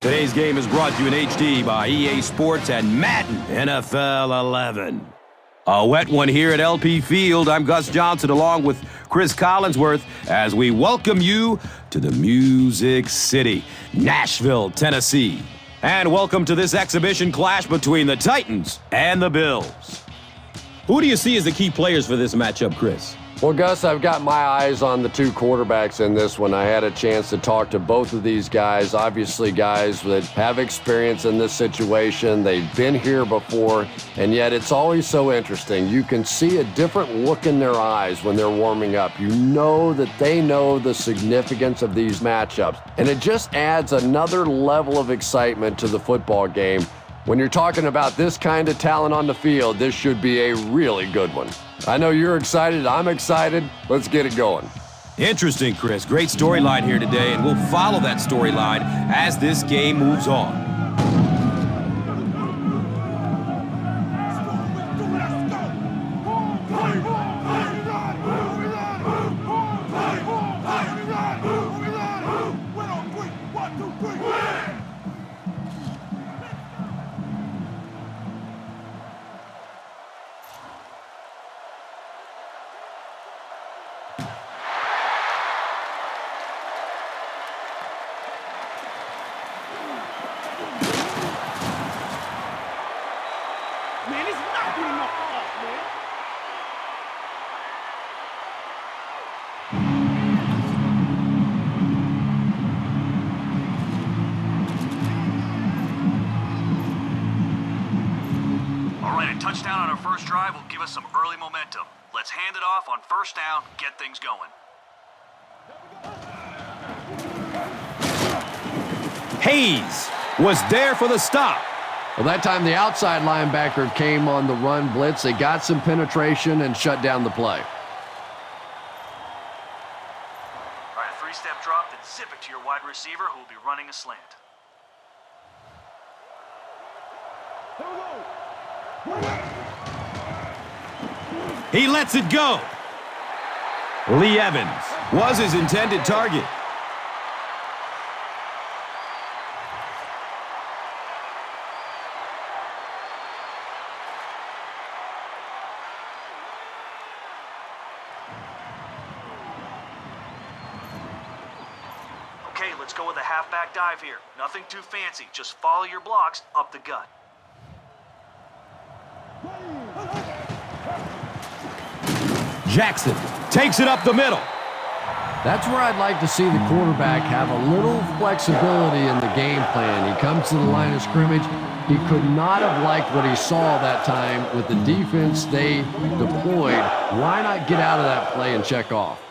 Today's game is brought to you in HD by EA Sports and Madden NFL 11. A wet one here at LP Field. I'm Gus Johnson along with Chris Collinsworth as we welcome you to the Music City, Nashville, Tennessee. And welcome to this exhibition clash between the Titans and the Bills. Who do you see as the key players for this matchup, Chris? Well, Gus, I've got my eyes on the two quarterbacks in this one. I had a chance to talk to both of these guys, obviously guys that have experience in this situation. They've been here before, and yet it's always so interesting. You can see a different look in their eyes when they're warming up. You know that they know the significance of these matchups, and it just adds another level of excitement to the football game. When you're talking about this kind of talent on the field, this should be a really good one. I know you're excited. I'm excited. Let's get it going. Interesting, Chris. Great storyline here today, and we'll follow that storyline as this game moves on. Man, it's not getting enough off, man. All right, a touchdown on our first drive will give us some early momentum. Let's hand it off on first down, get things going. Hayes was there for the stop. Well, that time the outside linebacker came on the run blitz. They got some penetration and shut down the play. All right, a three-step drop, then zip it to your wide receiver who will be running a slant. He lets it go. Lee Evans was his intended target. Okay, let's go with a halfback dive here. Nothing too fancy, just follow your blocks up the gut. Jackson takes it up the middle. That's where I'd like to see the quarterback have a little flexibility in the game plan. He comes to the line of scrimmage. He could not have liked what he saw that time with the defense they deployed. Why not get out of that play and check off?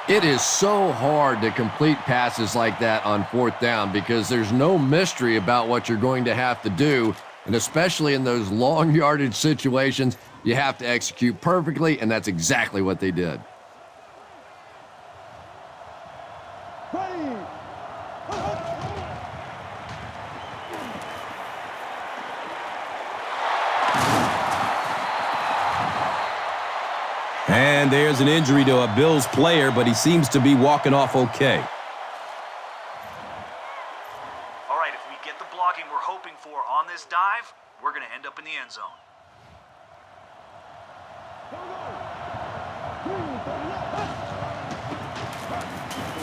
It is so hard to complete passes like that on fourth down because there's no mystery about what you're going to have to do. And especially in those long yardage situations, you have to execute perfectly, and that's exactly what they did. And there's an injury to a Bills player, but he seems to be walking off okay. All right, if we get the blocking we're hoping for on this dive, we're going to end up in the end zone.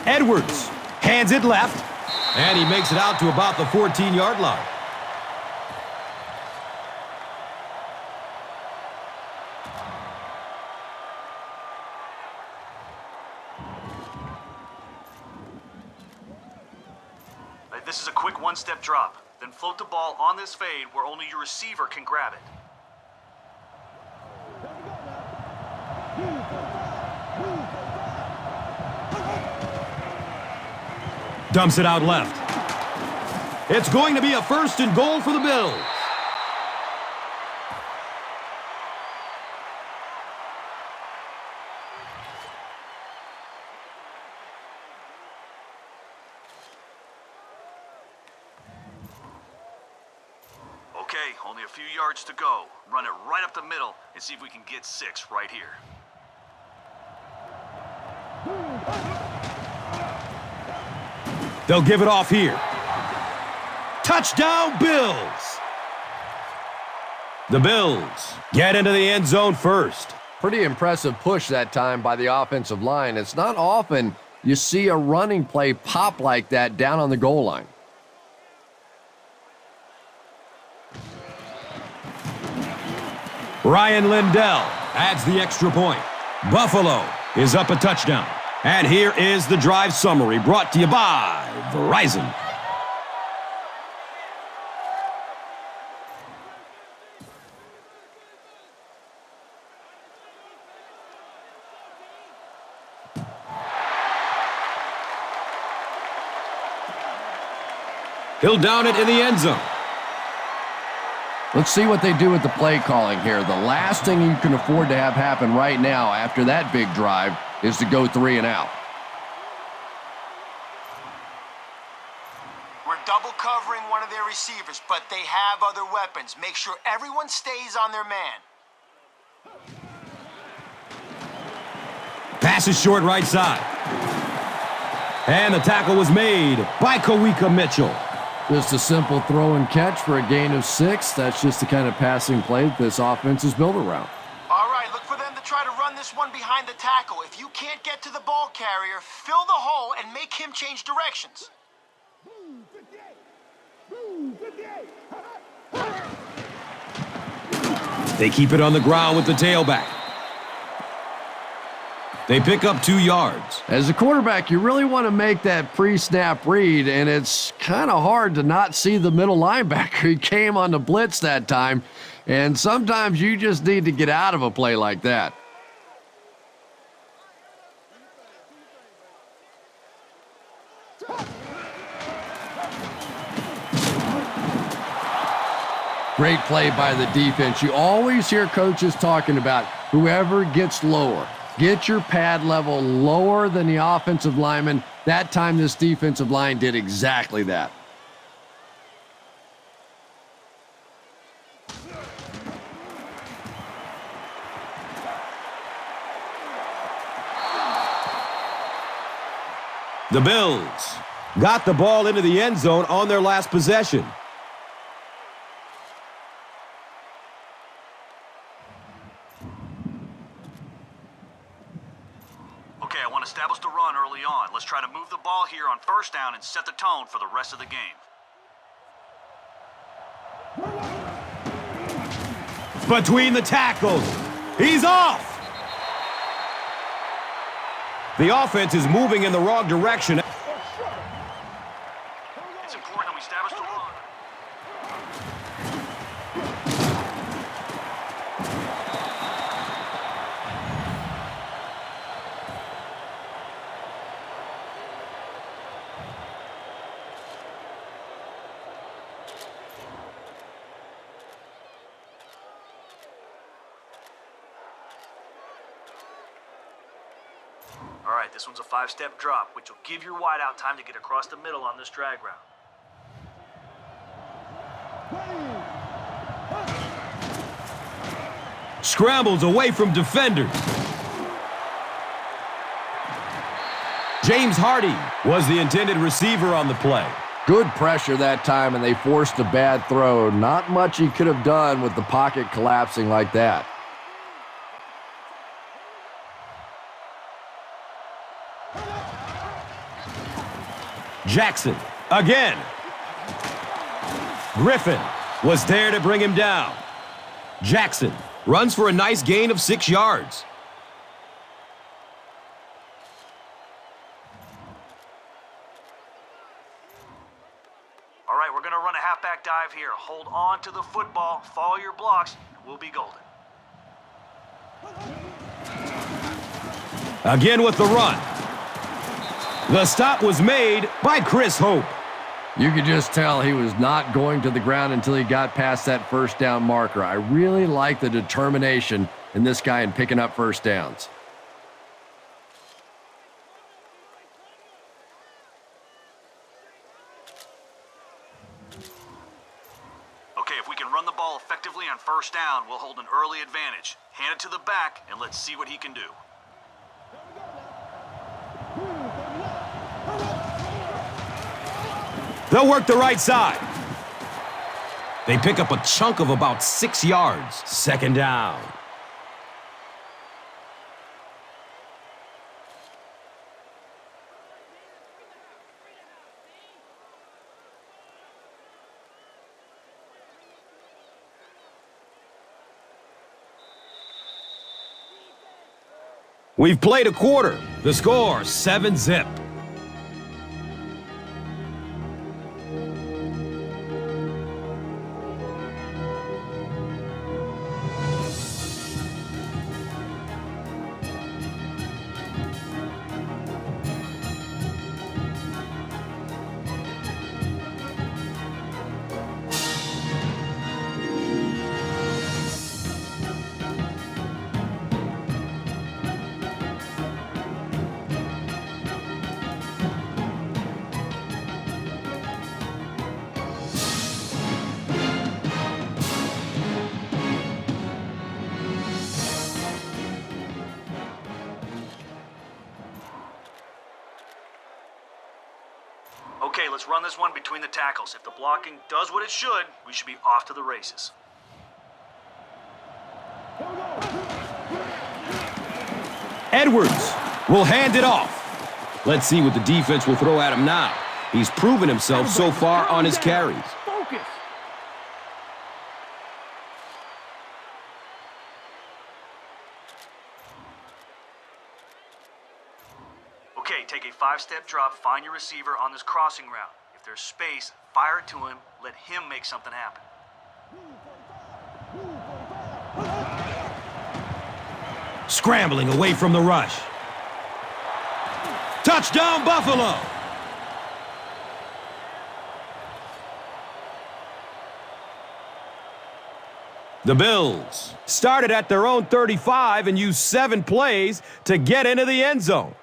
Edwards hands it left, and he makes it out to about the 14-yard line. This is a quick one-step drop. Then float the ball on this fade where only your receiver can grab it. Dumps it out left. It's going to be a 1st and goal for the Bills. Only a few yards to go. Run it right up the middle and see if we can get 6 right here. They'll give it off here. Touchdown, Bills! The Bills get into the end zone first. Pretty impressive push that time by the offensive line. It's not often you see a running play pop like that down on the goal line. Ryan Lindell adds the extra point. Buffalo is up a touchdown. And here is the drive summary brought to you by Verizon. He'll down it in the end zone. Let's see what they do with the play calling here. The last thing you can afford to have happen right now after that big drive is to go 3 and out. We're double covering one of their receivers, but they have other weapons. Make sure everyone stays on their man. Pass is short right side. And the tackle was made by Kawika Mitchell. Just a simple throw and catch for a gain of 6. That's just the kind of passing play that this offense is built around. All right, look for them to try to run this one behind the tackle. If you can't get to the ball carrier, fill the hole and make him change directions. They keep it on the ground with the tailback. They pick up 2 yards. As a quarterback, you really want to make that pre-snap read, and it's kind of hard to not see the middle linebacker. He came on the blitz that time, and sometimes you just need to get out of a play like that. Great play by the defense. You always hear coaches talking about whoever gets lower. Get your pad level lower than the offensive lineman. That time, this defensive line did exactly that. The Bills got the ball into the end zone on their last possession. Establish the run early on. Let's try to move the ball here on first down and set the tone for the rest of the game. Between the tackles. He's off. The offense is moving in the wrong direction. It's important that we establish the run. All right, this one's a 5-step drop, which will give your wideout time to get across the middle on this drag route. Scrambles away from defenders. James Hardy was the intended receiver on the play. Good pressure that time, and they forced a bad throw. Not much he could have done with the pocket collapsing like that. Jackson again. Griffin was there to bring him down. Jackson runs for a nice gain of 6 yards. All right, we're going to run a halfback dive here. Hold on to the football, follow your blocks, and we'll be golden. Again with the run. The stop was made by Chris Hope. You could just tell he was not going to the ground until he got past that first down marker. I really like the determination in this guy in picking up first downs. Okay, if we can run the ball effectively Collectively on first down, we'll hold an early advantage. Hand it to the back, and let's see what he can do. They'll work the right side. They pick up a chunk of about 6 yards. Second down. We've played a quarter. The score, 7-zip. Okay, let's run this one between the tackles. If the blocking does what it should, we should be off to the races. Edwards will hand it off. Let's see what the defense will throw at him now. He's proven himself so far on his carries. Focus. Okay, take a 5-step drop, find your receiver on this crossing route. If there's space, fire it to him, let him make something happen. Scrambling away from the rush. Touchdown, Buffalo! The Bills started at their own 35 and used 7 plays to get into the end zone.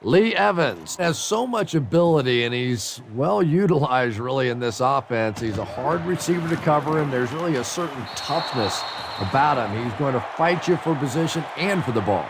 Lee Evans has so much ability, and he's well utilized really in this offense. He's a hard receiver to cover him. There's really a certain toughness about him. He's going to fight you for position and for the ball.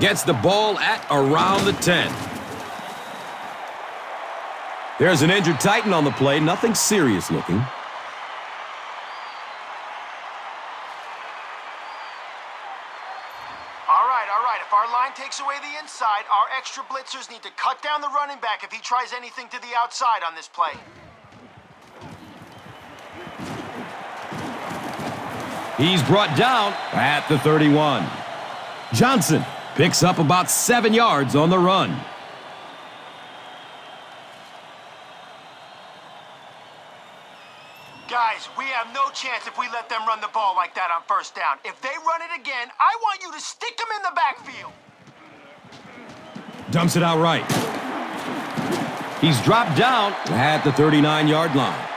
Gets the ball at around the 10. There's an injured Titan on the play. Nothing serious looking. All right. If our line takes away the inside, our extra blitzers need to cut down the running back if he tries anything to the outside on this play. He's brought down at the 31. Johnson picks up about 7 yards on the run. Guys, we have no chance if we let them run the ball like that on first down. If they run it again, I want you to stick them in the backfield. Dumps it out right. He's dropped down at the 39-yard line.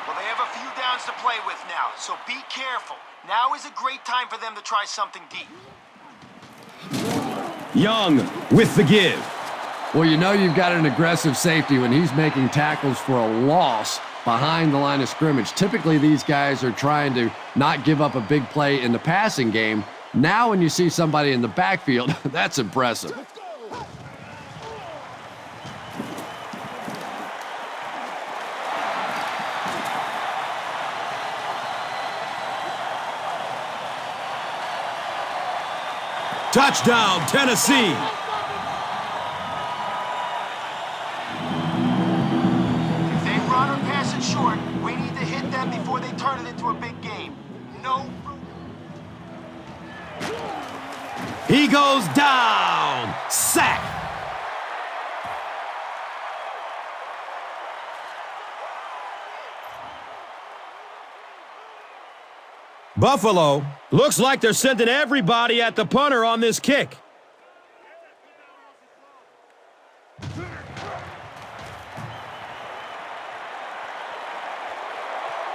Well, they have a few downs to play with now, so be careful. Now is a great time for them to try something deep. Young with the give. Well, you know you've got an aggressive safety when he's making tackles for a loss behind the line of scrimmage. Typically, these guys are trying to not give up a big play in the passing game. Now when you see somebody in the backfield, that's impressive. Touchdown, Tennessee. If they run or pass it short, we need to hit them before they turn it into a big game. No. He goes down. Sack. Buffalo looks like they're sending everybody at the punter on this kick.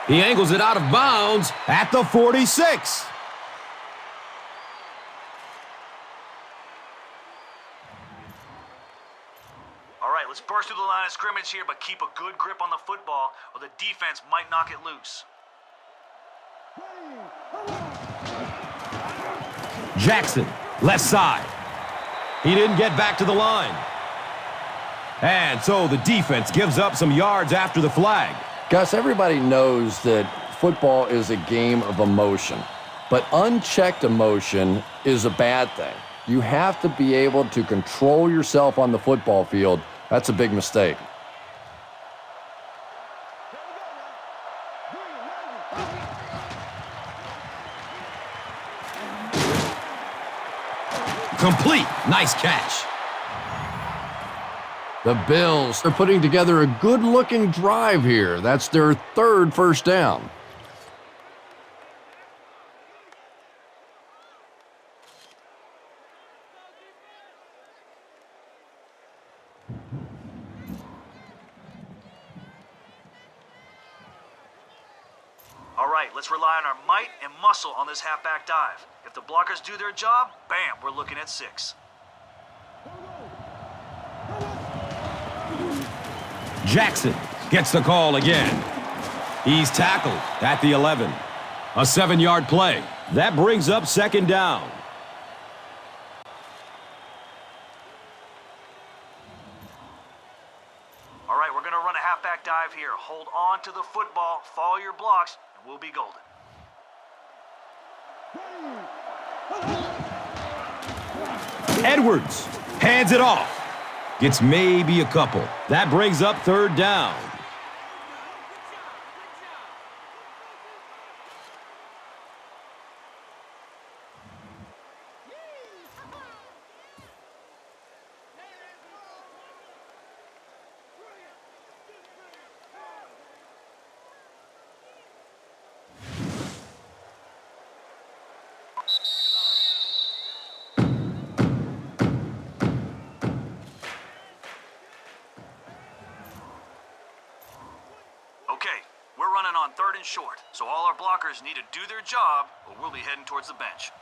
He angles it out of bounds at the 46. All right, let's burst through the line of scrimmage here, but keep a good grip on the football, or the defense might knock it loose. Jackson, left side. He didn't get back to the line. And so the defense gives up some yards after the flag. Gus, everybody knows that football is a game of emotion, but unchecked emotion is a bad thing. You have to be able to control yourself on the football field. That's a big mistake. Complete. Nice catch. The Bills are putting together a good-looking drive here. That's their third first down. All right, let's rely on our might and muscle on this halfback dive. If the blockers do their job, bam, we're looking at 6. Jackson gets the call again. He's tackled at the 11. A 7-yard play. That brings up second down. All right, we're going to run a halfback dive here. Hold on to the football, follow your blocks, and we'll be golden. Edwards hands it off. Gets maybe a couple. That brings up third down. Okay, we're running on 3rd and short, so all our blockers need to do their job, or we'll be heading towards the bench.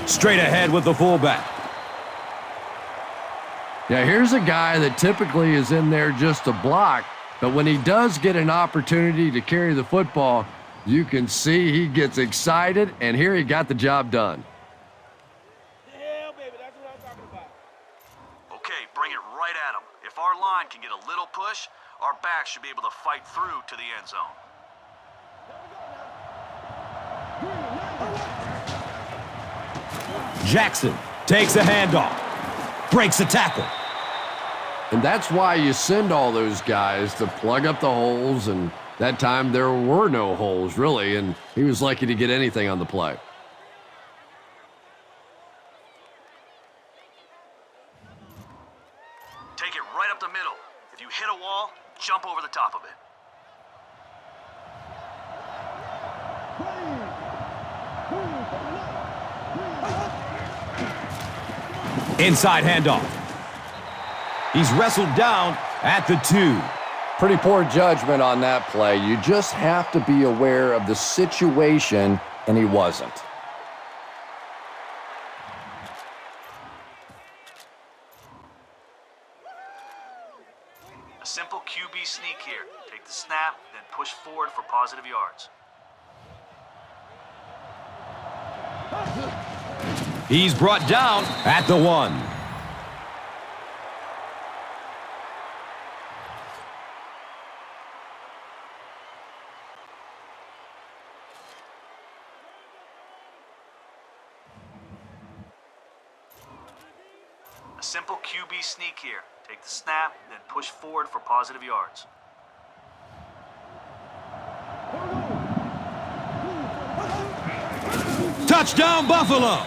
Straight ahead with the fullback. Yeah, here's a guy that typically is in there just to block, but when he does get an opportunity to carry the football, you can see he gets excited, and here he got the job done. Yeah, baby, that's what I'm talking about. Okay, bring it right at them. If our line can get a little push, our backs should be able to fight through to the end zone. Jackson takes a handoff. Breaks a tackle. And that's why you send all those guys to plug up the holes, and that time there were no holes, really, and he was lucky to get anything on the play. Take it right up the middle. If you hit a wall, jump over the top of it. Inside handoff. He's wrestled down at the 2. Pretty poor judgment on that play. You just have to be aware of the situation, and he wasn't. A simple QB sneak here. Take the snap, then push forward for positive yards. He's brought down at the 1. A simple QB sneak here. Take the snap, then push forward for positive yards. Touchdown, Buffalo!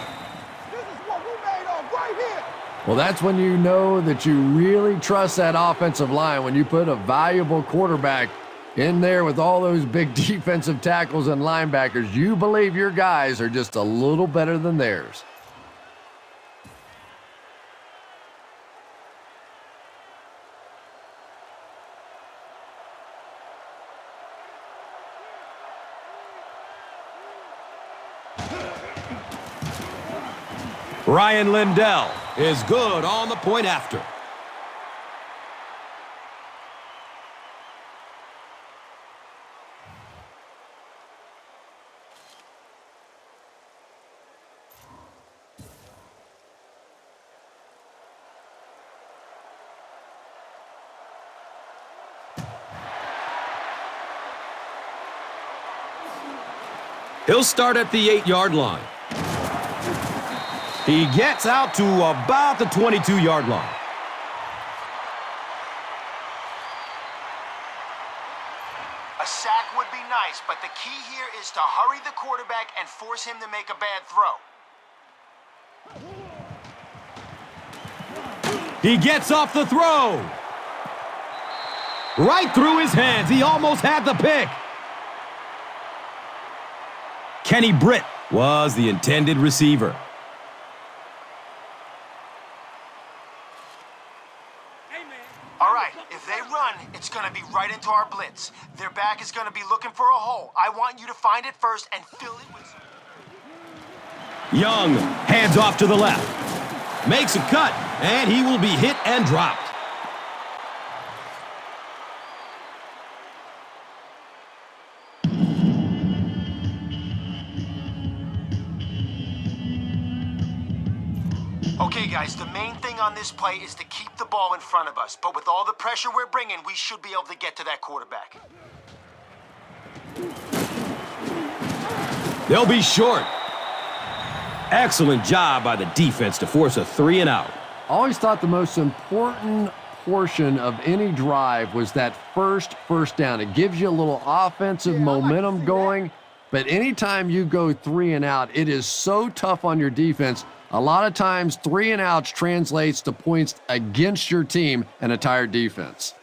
This is what we made of right here. Well, that's when you know that you really trust that offensive line, when you put a valuable quarterback In there with all those big defensive tackles and linebackers, you believe your guys are just a little better than theirs. Ryan Lindell is good on the point after. He'll start at the 8-yard line. He gets out to about the 22-yard line. A sack would be nice, but the key here is to hurry the quarterback and force him to make a bad throw. He gets off the throw. Right through his hands. He almost had the pick. Kenny Britt was the intended receiver. All right, if they run, it's going to be right into our blitz. Their back is going to be looking for a hole. I want you to find it first and fill it with... Young hands off to the left. Makes a cut, and he will be hit and dropped. Okay, guys, the main thing on this play is to keep the ball in front of us. But with all the pressure we're bringing, we should be able to get to that quarterback. They'll be short. Excellent job by the defense to force a 3-and-out. I always thought the most important portion of any drive was that first down. It gives you a little offensive momentum going, but anytime you go 3-and-out, it is so tough on your defense. A lot of times, 3-and-outs translates to points against your team and a tired defense.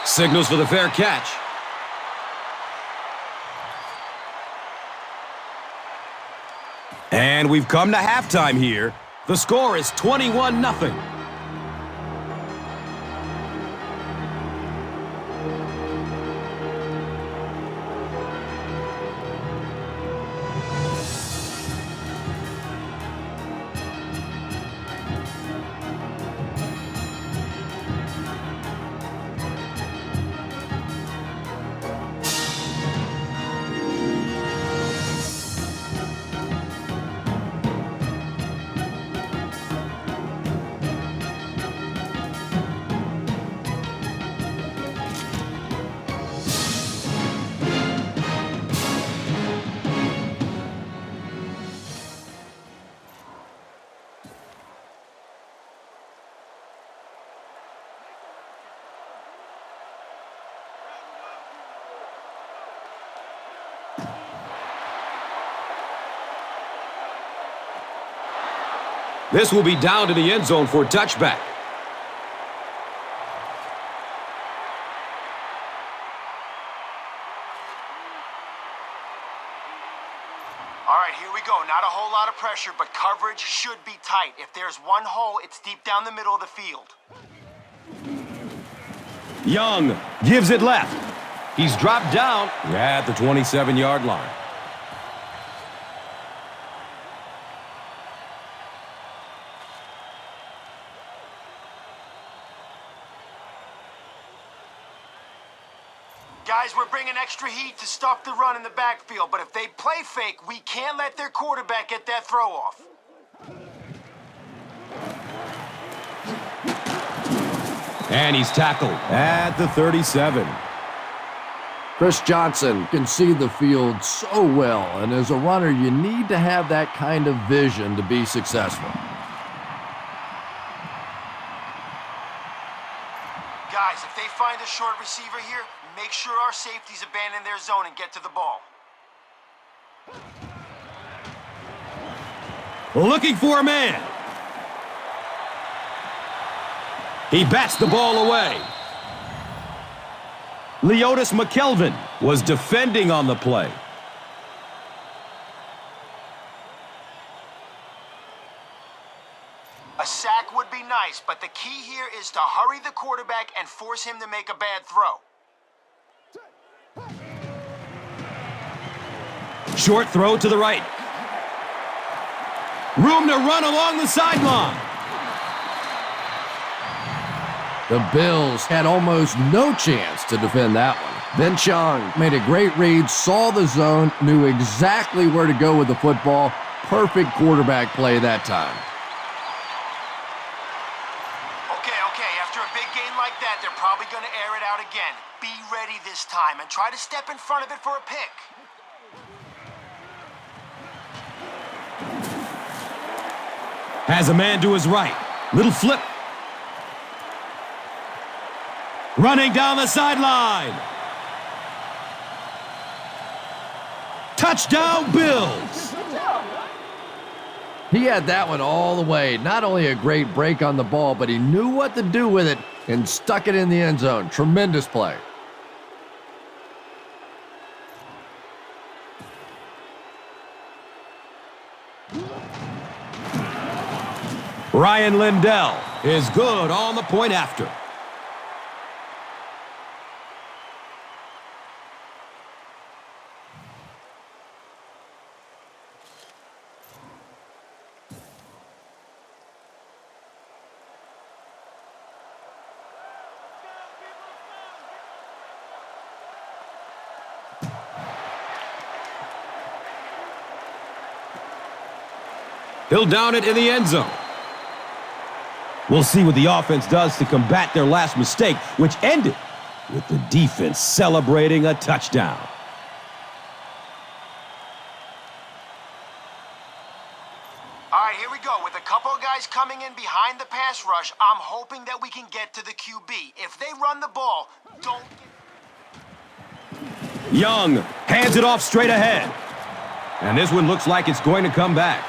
Signals for the fair catch. And we've come to halftime here. The score is 21-0. This will be down to the end zone for a touchback. All right, here we go. Not a whole lot of pressure, but coverage should be tight. If there's one hole, it's deep down the middle of the field. Young gives it left. He's dropped down at the 27-yard line. Guys, we're bringing extra heat to stop the run in the backfield, but if they play fake, we can't let their quarterback get that throw off. And he's tackled at the 37. Chris Johnson can see the field so well, and as a runner, you need to have that kind of vision to be successful. Guys, if they find a short receiver here, make sure our safeties abandon their zone and get to the ball. Looking for a man. He bats the ball away. Leotis McKelvin was defending on the play. A sack would be nice, but the key here is to hurry the quarterback and force him to make a bad throw. Short throw to the right. Room to run along the sideline. The Bills had almost no chance to defend that one. Then Chung made a great read, saw the zone, knew exactly where to go with the football. Perfect quarterback play that time. Okay, after a big game like that, they're probably going to air it out again. Be ready this time and try to step in front of it for a pick. Has a man to his right. Little flip. Running down the sideline. Touchdown, Bills. He had that one all the way. Not only a great break on the ball, but he knew what to do with it and stuck it in the end zone. Tremendous play. Ryan Lindell is good on the point after. He'll down it in the end zone. We'll see what the offense does to combat their last mistake, which ended with the defense celebrating a touchdown. All right, here we go. With a couple of guys coming in behind the pass rush, I'm hoping that we can get to the QB. If they run the ball, don't get... Young hands it off straight ahead. And this one looks like it's going to come back.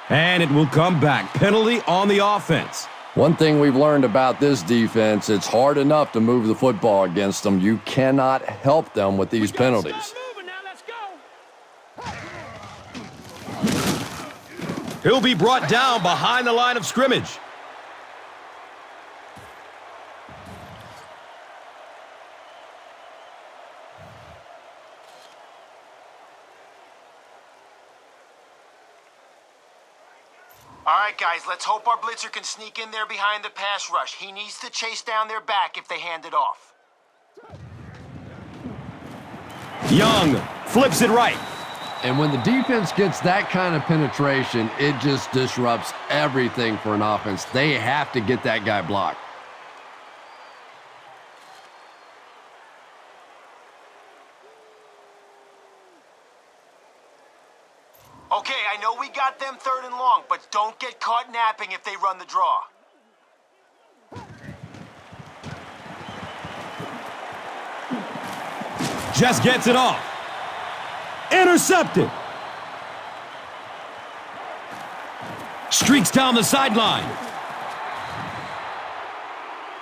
And it will come back. Penalty on the offense. One thing we've learned about this defense, it's hard enough to move the football against them. You cannot help them with these penalties. He'll be brought down behind the line of scrimmage. All right, guys, let's hope our blitzer can sneak in there behind the pass rush. He needs to chase down their back if they hand it off. Young flips it right. And when the defense gets that kind of penetration, it just disrupts everything for an offense. They have to get that guy blocked. Okay, I know we got them 3rd and long, but don't get caught napping if they run the draw. Just gets it off. Intercepted. Streaks down the sideline.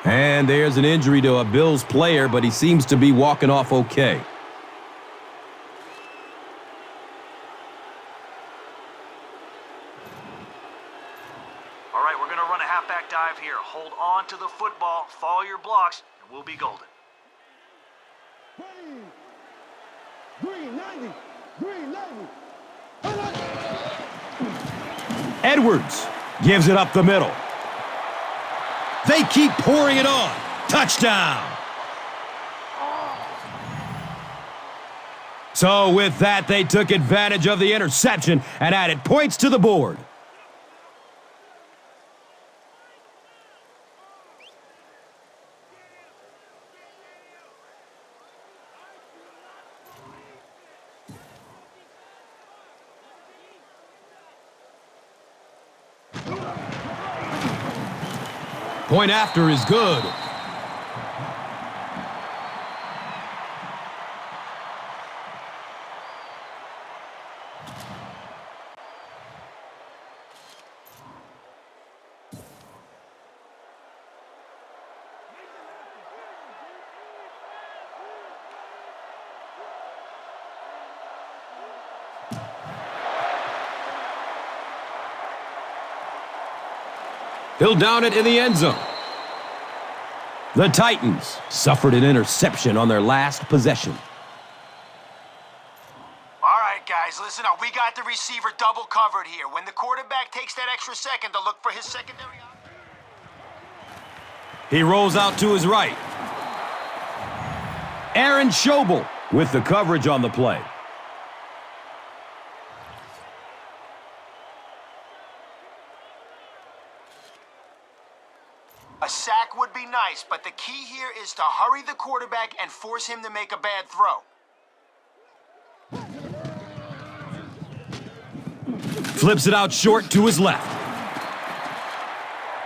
And there's an injury to a Bills player, but he seems to be walking off okay. All right, we're going to run a halfback dive here. Hold on to the football, follow your blocks, and we'll be golden. Edwards gives it up the middle. They keep pouring it on. Touchdown. So with that, they took advantage of the interception and added points to the board. Point after is good. He'll down it in the end zone. The Titans suffered an interception on their last possession. All right, guys, listen up. We got the receiver double covered here. When the quarterback takes that extra second to look for his secondary option. He rolls out to his right. Aaron Schobel with the coverage on the play. A sack would be nice, but the key here is to hurry the quarterback and force him to make a bad throw. Flips it out short to his left.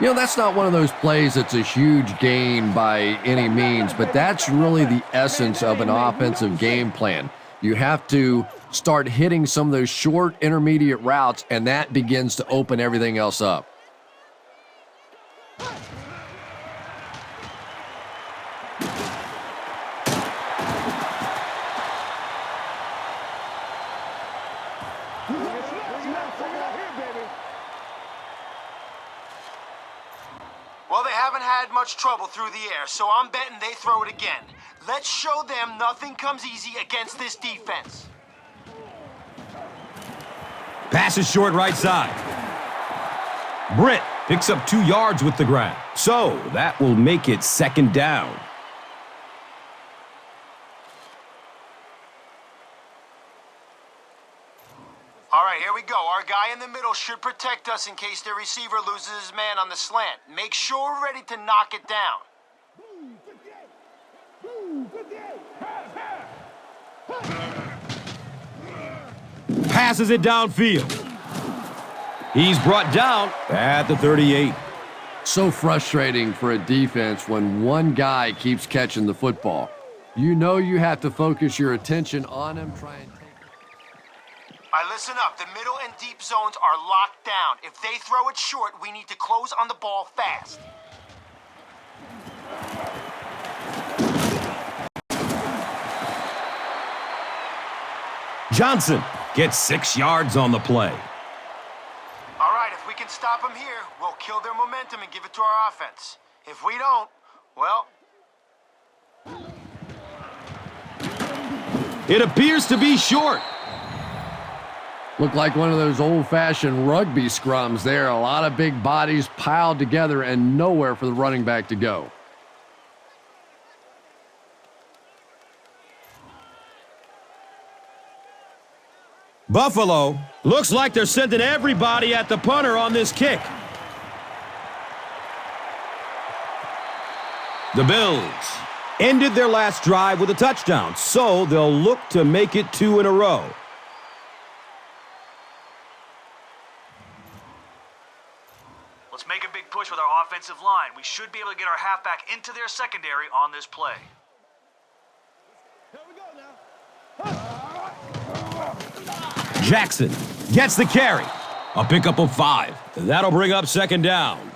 You know, that's not one of those plays that's a huge gain by any means, but that's really the essence of an offensive game plan. You have to start hitting some of those short intermediate routes, and that begins to open everything else up. Well, they haven't had much trouble through the air, so I'm betting they throw it again. Let's show them nothing comes easy against this defense. Pass is short right side. Britt picks up 2 yards with the grab. So that will make it second down. All right, here we go. Our guy in the middle should protect us in case their receiver loses his man on the slant. Make sure we're ready to knock it down. Passes it downfield. He's brought down at the 38. So frustrating for a defense when one guy keeps catching the football. You know you have to focus your attention on him, try and take it. All right, listen up. The middle and deep zones are locked down. If they throw it short, we need to close on the ball fast. Johnson gets 6 yards on the play. All right, if we can stop them here, we'll kill their momentum and give it to our offense. If we don't, well... It appears to be short. Looked like one of those old-fashioned rugby scrums there. A lot of big bodies piled together and nowhere for the running back to go. Buffalo looks like they're sending everybody at the punter on this kick. The Bills ended their last drive with a touchdown, so they'll look to make it 2 in a row. Let's make a big push with our offensive line. We should be able to get our halfback into their secondary on this play. Here we go now. Jackson gets the carry. A pickup of 5. That'll bring up second down.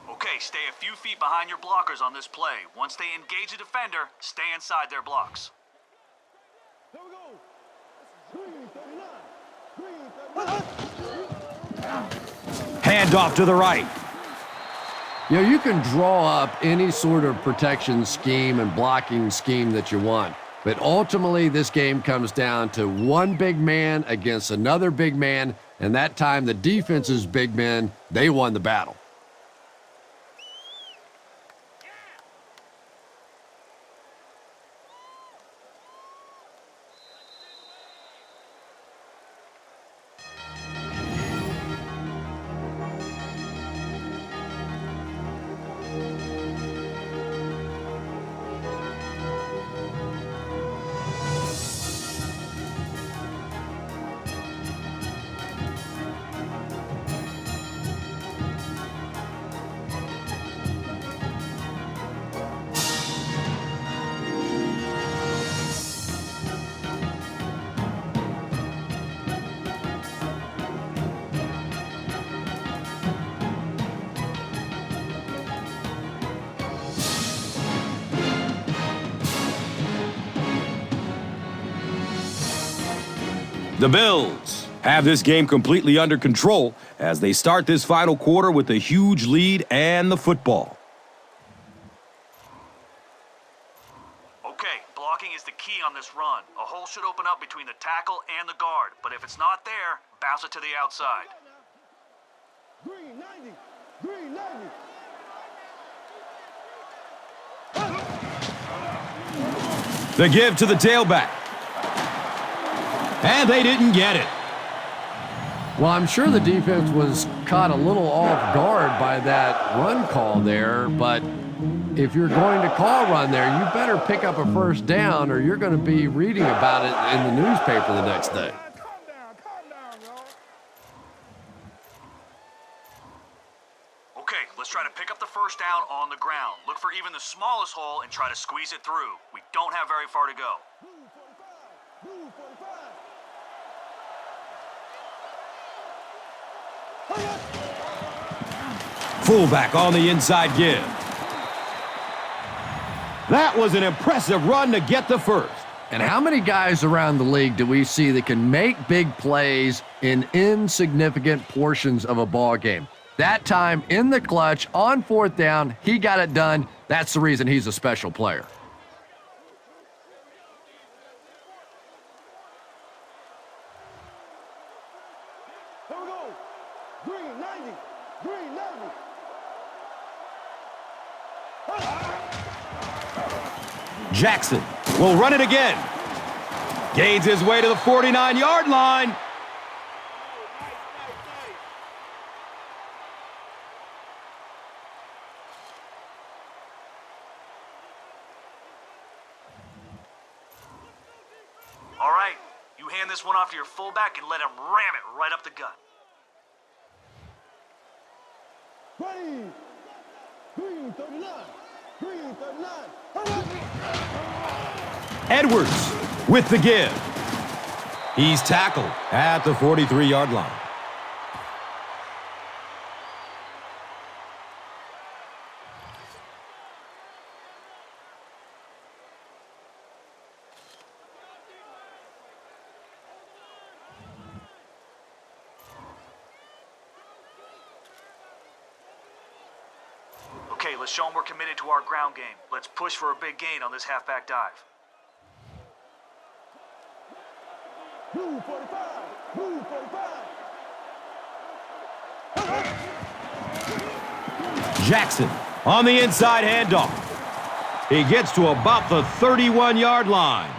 Okay, stay a few feet behind your blockers on this play. Once they engage a defender, stay inside their blocks. Here we go. Green 39. Hand off to the right. You know, you can draw up any sort of protection scheme and blocking scheme that you want, but ultimately this game comes down to one big man against another big man, and that time the defense's big men, they won the battle. The Bills have this game completely under control as they start this final quarter with a huge lead and the football. Okay, blocking is the key on this run. A hole should open up between the tackle and the guard, but if it's not there, bounce it to the outside. Green 90. Green 90. The give to the tailback. And they didn't get it. Well, I'm sure the defense was caught a little off guard by that run call there, but if you're going to call run there, you better pick up a first down or you're going to be reading about it in the newspaper the next day. Calm down, y'all. Okay, let's try to pick up the first down on the ground. Look for even the smallest hole and try to squeeze it through. We don't have very far to go. Blue 45. Fullback on the inside give. That was an impressive run to get the first. And how many guys around the league do we see that can make big plays in insignificant portions of a ball game? That time in the clutch on fourth down, he got it done. That's the reason he's a special player. Here we go. Green 90. Green 90. Jackson will run it again. Gains his way to the 49-yard line. All right, you hand this one off to your fullback and let him ram it right up the gut. Ready. Green 39. Green 39. Edwards with the give. He's tackled at the 43-yard line. Okay, let's show them we're committed to our ground game. Let's push for a big gain on this halfback dive. Blue 45. Blue 45. Jackson on the inside handoff. He gets to about the 31-yard line.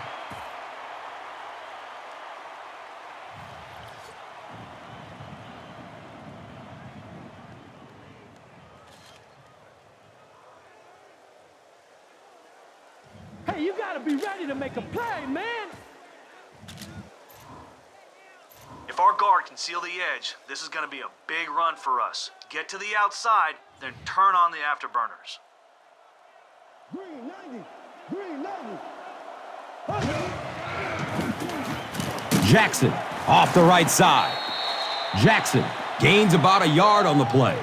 Hey, you gotta be ready to make a play, man. If our guard can seal the edge, this is going to be a big run for us. Get to the outside, then turn on the afterburners. Green 90. Green 90. Jackson off the right side. Jackson gains about a yard on the play.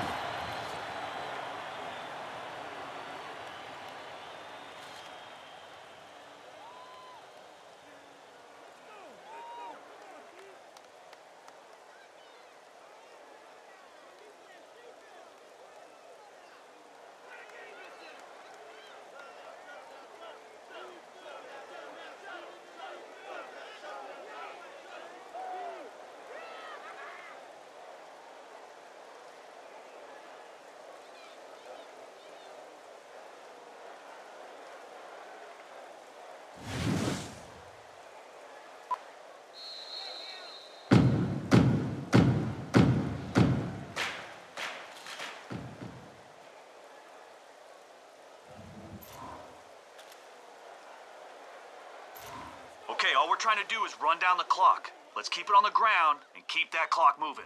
Okay, all we're trying to do is run down the clock. Let's keep it on the ground and keep that clock moving.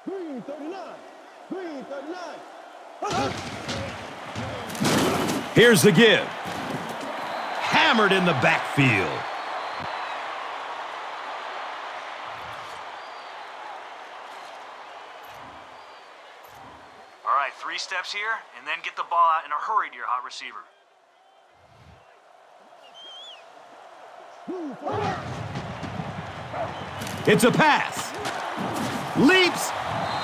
Green 39. Green 39. Here's the give. Hammered in the backfield. All right, 3 steps here, and then get the ball out in a hurry to your hot receiver. It's a pass. Leaps,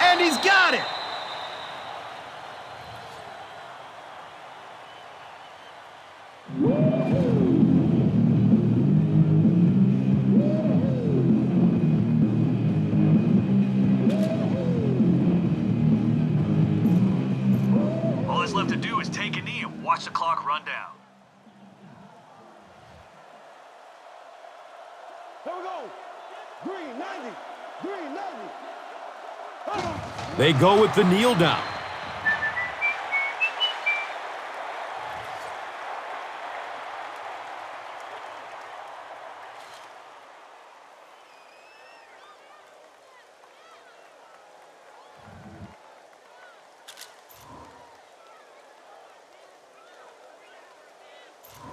and he's got it. All that's left to do is take a knee and watch the clock run down. Here we go. Green 90. Green 90. They go with the kneel down.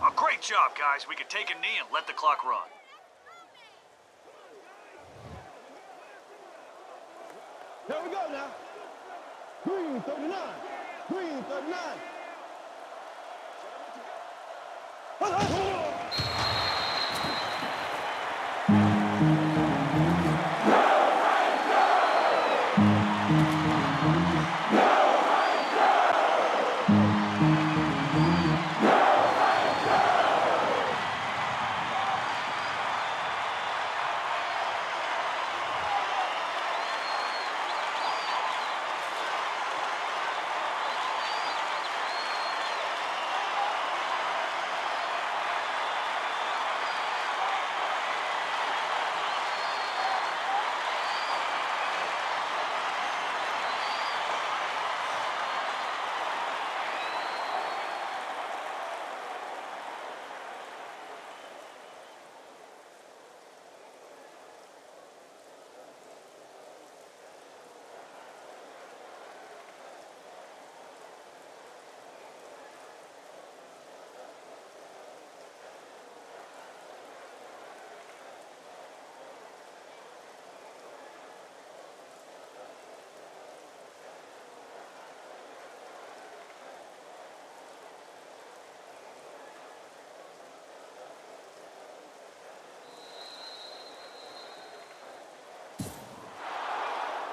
A great job, guys. We could take a knee and let the clock run. Here we go now. Green 39. Green 39.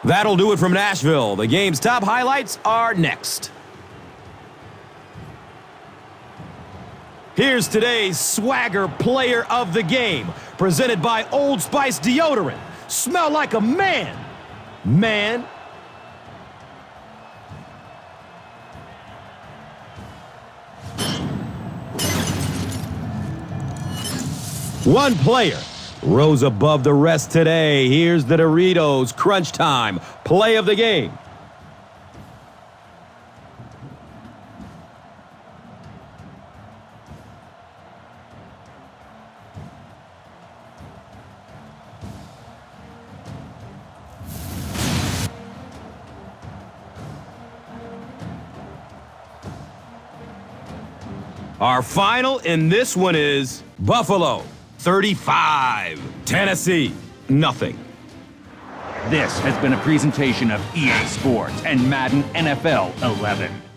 That'll do it from Nashville. The game's top highlights are next. Here's today's Swagger Player of the Game, presented by Old Spice Deodorant. Smell like a man. Man. One player rose above the rest today. Here's the Doritos Crunch Time Play of the Game. Our final in this one is Buffalo 35, Tennessee, nothing. This has been a presentation of EA Sports and Madden NFL 11.